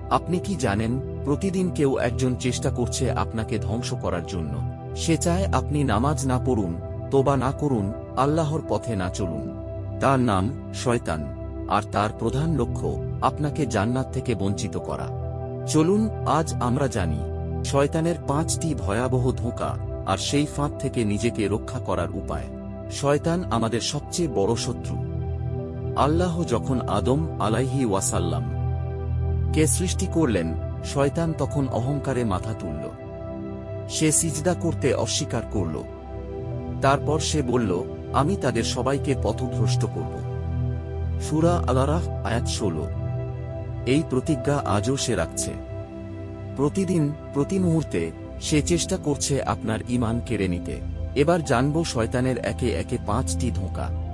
আপনি কি জানেন, প্রতিদিন কেউ একজন চেষ্টা করছে আপনাকে ধ্বংস করার জন্য। সে চায় আপনি নামাজ না পড়ুন, তোবা না করুন, আল্লাহর পথে না চলুন। তার নাম শয়তান, আর তার প্রধান লক্ষ্য আপনাকে জান্নাত থেকে বঞ্চিত করা। চলুন আজ আমরা জানি শয়তানের 5টি ভয়াবহ ধোঁকা আর সেই ফাঁদ থেকে নিজেকে রক্ষা করার উপায়। শয়তান আমাদের সবচেয়ে বড় শত্রু। আল্লাহ যখন আদম আলাইহি ওয়াসাল্লাম কে সৃষ্টি করলেন, শয়তান তখন অহংকারে মাথা তুলল। সে সিজদা করতে অস্বীকার করল। তারপর সে বলল, আমি তাদের সবাইকে পথভ্রষ্ট করব। সূরা আল-আরাফ আয়াত 16। এই প্রতিজ্ঞা আজও সে রাখছে। প্রতিদিন প্রতি মুহূর্তে সে চেষ্টা করছে আপনার ঈমান কেড়ে নিতে। এবার জানব শয়তানের একে একে 5টি ধোঁকা।